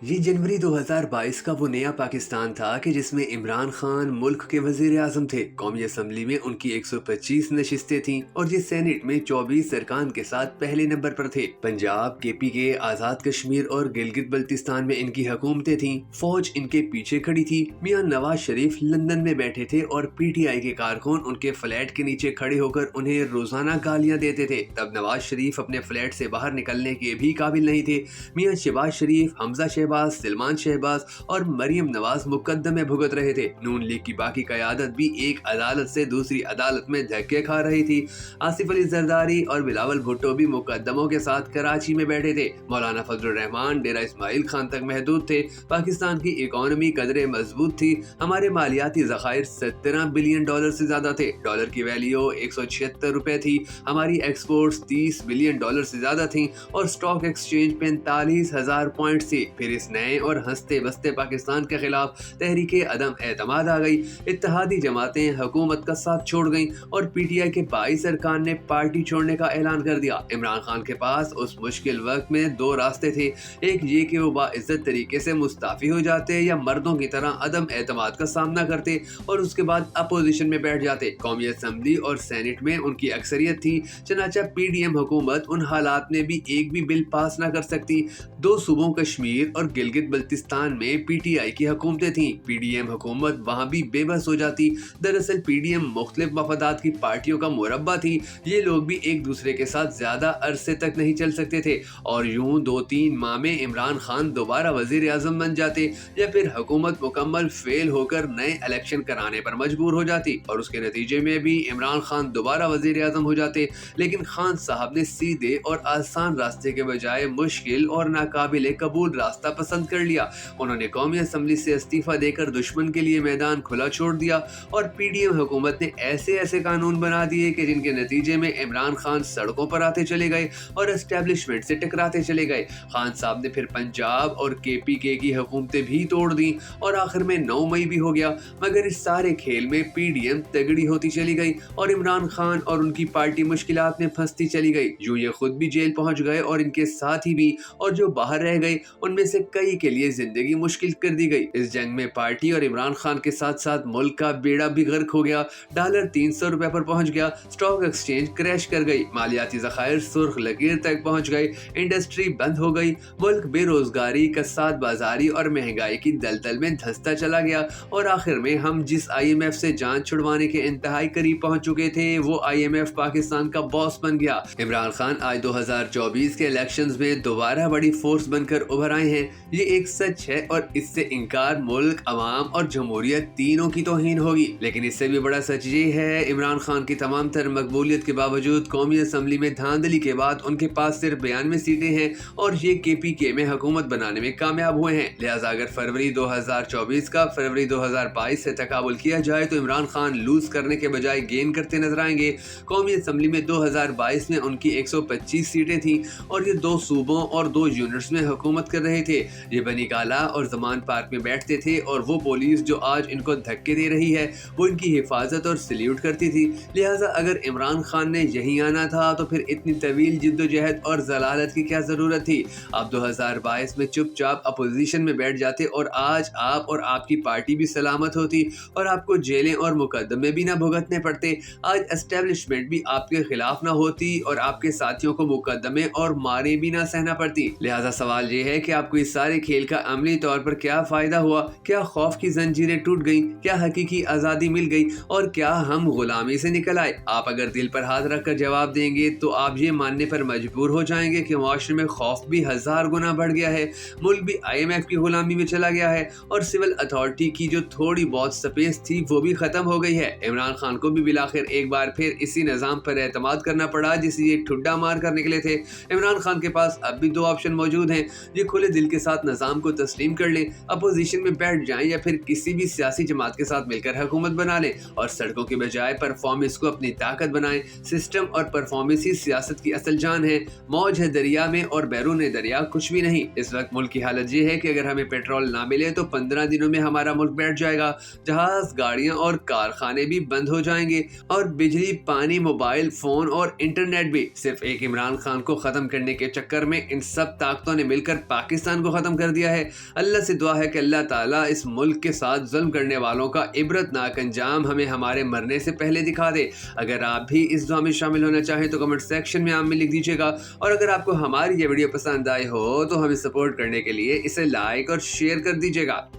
یہ جنوری 2022 کا وہ نیا پاکستان تھا کہ جس میں عمران خان ملک کے وزیر اعظم تھے۔ قومی اسمبلی میں ان کی 125 نشستیں تھیں اور یہ سینیٹ میں 24 ارکان کے ساتھ پہلے نمبر پر تھے۔ پنجاب، KPK، آزاد کشمیر اور گلگت بلتستان میں ان کی حکومتیں تھیں۔ فوج ان کے پیچھے کھڑی تھی۔ میاں نواز شریف لندن میں بیٹھے تھے اور PTI کے کارکن ان کے فلیٹ کے نیچے کھڑے ہو کر انہیں روزانہ گالیاں دیتے تھے۔ تب نواز شریف اپنے فلیٹ سے باہر نکلنے کے بھی قابل نہیں تھے۔ میاں شہباز شریف، حمزہ شہباز، سلمان شہباز اور مریم نواز مقدمے بھگت رہے تھے۔ نون لیگ کی باقی قیادت بھی ایک عدالت سے دوسری عدالت میں دھکے کھا رہی تھی۔ آصف علی زرداری اور بلاول بھٹو بھی مقدموں کے ساتھ کراچی میں بیٹھے تھے۔ مولانا فضل الرحمان ڈیرہ اسماعیل خان تک محدود تھے۔ پاکستان کی اکانومی قدرے مضبوط تھی۔ ہمارے مالیاتی ذخائر $17 بلین سے زیادہ تھے۔ ڈالر کی ویلیو $176 تھی۔ ہماری ایکسپورٹس $30 بلین سے زیادہ تھیں اور سٹاک ایکسچینج 45,000 پوائنٹ تھی۔ پھر اس نئے اور ہنستے بستے پاکستان کے خلاف تحریک عدم اعتماد آ گئی۔ اتحادی جماعتیں حکومت کا ساتھ چھوڑ گئیں اور PTI کے 22 ارکان نے پارٹی چھوڑنے کا اعلان کر دیا۔ عمران خان کے پاس اس مشکل وقت میں دو راستے تھے، ایک یہ کہ وہ باعزت طریقے سے مستعفی ہو جاتے یا مردوں کی طرح عدم اعتماد کا سامنا کرتے اور اس کے بعد اپوزیشن میں بیٹھ جاتے۔ قومی اسمبلی اور سینیٹ میں ان کی اکثریت تھی، چنانچہ PDM حکومت ان حالات میں بھی ایک بھی بل پاس نہ کر سکتی۔ دو صوبوں کشمیر اور گلگت بلتستان میں PTI کی حکومتیں تھیں۔ PDM حکومت وہاں بھی بے بس ہو جاتی۔ دراصل PDM مختلف مفادات کی پارٹیوں کا مربع تھی۔ یہ لوگ بھی ایک دوسرے کے ساتھ زیادہ عرصے تک نہیں چل سکتے تھے اور یوں 2-3 ماہ میں عمران خان دوبارہ وزیر اعظم بن جاتے یا پھر حکومت مکمل فیل ہو کر نئے الیکشن کرانے پر مجبور ہو جاتی اور اس کے نتیجے میں بھی عمران خان دوبارہ وزیر اعظم ہو جاتے۔ لیکن خان صاحب نے سیدھے اور آسان راستے کے بجائے مشکل اور ناقابل قبول راستہ پسند کر لیا۔ انہوں نے قومی اسمبلی سے استعفیٰ دے کر دشمن کے لیے میدان کھلا چھوڑ دیا اور PDM حکومت نے ایسے قانون بنا دیے کہ جن کے نتیجے میں عمران خان سڑکوں پر آتے چلے گئے اور اسٹیبلشمنٹ سے ٹکراتے چلے گئے۔ خان صاحب نے پھر پنجاب اور KPK کی حکومتیں بھی توڑ دیں اور آخر میں 9 مئی بھی ہو گیا، مگر اس سارے کھیل میں PDM تگڑی ہوتی چلی گئی اور عمران خان اور ان کی پارٹی مشکلات میں پھنستی چلی گئی۔ یوں یہ خود بھی جیل پہنچ گئے اور ان کے ساتھی بھی، اور جو باہر رہ گئے ان میں سے کئی کے لیے زندگی مشکل کر دی گئی۔ اس جنگ میں پارٹی اور عمران خان کے ساتھ ساتھ ملک کا بیڑا بھی غرق ہو گیا۔ ڈالر $300 پر پہنچ گیا، سٹاک ایکسچینج کریش کر گئی، مالیاتی ذخائر سرخ لکیر تک پہنچ گئے، انڈسٹری بند ہو گئی، ملک بے روزگاری، کساد بازاری اور مہنگائی کی دلدل میں دھنستا چلا گیا اور آخر میں ہم جس IMF سے جان چھڑوانے کے انتہائی قریب پہنچ چکے تھے وہ IMF پاکستان کا باس بن گیا۔ عمران خان آج 2024 کے الیکشنز میں دوبارہ بڑی فورس بن کر ابھر آئے ہیں۔ یہ ایک سچ ہے اور اس سے انکار ملک، عوام اور جمہوریت تینوں کی توہین ہوگی۔ لیکن اس سے بھی بڑا سچ یہ ہے، عمران خان کی تمام تر مقبولیت کے باوجود قومی اسمبلی میں دھاندلی کے بعد ان کے پاس صرف 92 سیٹیں ہیں اور یہ KPK میں حکومت بنانے میں کامیاب ہوئے ہیں۔ لہٰذا اگر فروری 2024 کا فروری 2022 سے تقابل کیا جائے تو عمران خان لوز کرنے کے بجائے گین کرتے نظر آئیں گے۔ قومی اسمبلی میں 2022 میں ان کی 125 سیٹیں تھیں اور یہ 2 صوبوں اور 2 یونٹس میں حکومت کر رہے تھے۔ یہ بنی کالا اور زمان پارک میں بیٹھتے تھے اور وہ پولیس جو آج ان کو دھکے دے رہی ہے وہ ان کی حفاظت اور سلیوٹ کرتی تھی۔ لہٰذا اگر عمران خان نے یہیں آنا تھا تو پھر اتنی طویل جدوجہد اور ضلالت کی کیا ضرورت تھی؟ آپ 2022 میں چپ چاپ اپوزیشن میں بیٹھ جاتے اور آج آپ اور آپ کی پارٹی بھی سلامت ہوتی اور آپ کو جیلیں اور مقدمے بھی نہ بھگتنے پڑتے۔ آج اسٹیبلشمنٹ بھی آپ کے خلاف نہ ہوتی اور آپ کے ساتھیوں کو مقدمے اور ماریں بھی نہ سہنا پڑتی۔ لہٰذا سوال یہ ہے کہ آپ کو اس سارے کھیل کا عملی طور پر کیا فائدہ ہوا؟ کیا خوف کی زنجیریں ٹوٹ گئیں؟ کیا حقیقی آزادی مل گئی اور کیا ہم غلامی سے نکل آئے؟ آپ اگر دل پر ہاتھ رکھ کر جواب دیں گے تو آپ یہ ماننے پر مجبور ہو جائیں گے کہ معاشرے میں خوف بھی 1000 گنا بڑھ گیا ہے، ملک بھی IMF کی غلامی میں چلا گیا ہے اور سول اتھارٹی کی جو تھوڑی بہت سپیس تھی وہ بھی ختم ہو گئی ہے۔ عمران خان کو بھی بالآخر ایک بار پھر اسی نظام پر اعتماد کرنا پڑا جسے یہ ٹھڈا مار کر نکلے تھے۔ عمران خان کے پاس اب بھی 2 آپشن موجود ہیں، یہ کھلے دل کے ساتھ نظام کو تسلیم کر لیں، اپوزیشن میں بیٹھ جائیں یا پھر کسی بھی سیاسی جماعت کے ساتھ مل کر حکومت بنا لیں اور سڑکوں کے بجائے پرفارمنس کو اپنی طاقت بنائیں۔ سسٹم اور پرفارمنس ہی سیاست کی اصل جان ہے، موج ہے دریا میں اور بیرون دریا کچھ بھی نہیں۔ اس وقت ملک کی حالت یہ ہے کہ اگر ہمیں پیٹرول نہ ملے تو 15 دنوں میں ہمارا ملک بیٹھ جائے گا، جہاز، گاڑیاں اور کارخانے بھی بند ہو جائیں گے اور بجلی، پانی، موبائل فون اور انٹرنیٹ بھی۔ صرف ایک عمران خان کو ختم کرنے کے چکر میں ان سب طاقتوں نے مل کر پاکستان کو کو ختم کر دیا ہے۔ اللہ سے دعا ہے کہ اللہ تعالیٰ اس ملک کے ساتھ ظلم کرنے والوں کا عبرتناک انجام ہمیں ہمارے مرنے سے پہلے دکھا دے۔ اگر آپ بھی اس دعا میں شامل ہونا چاہیں تو کمنٹ سیکشن میں آمین لکھ دیجیے گا، اور اگر آپ کو ہماری یہ ویڈیو پسند آئی ہو تو ہمیں سپورٹ کرنے کے لیے اسے لائک اور شیئر کر دیجیے گا۔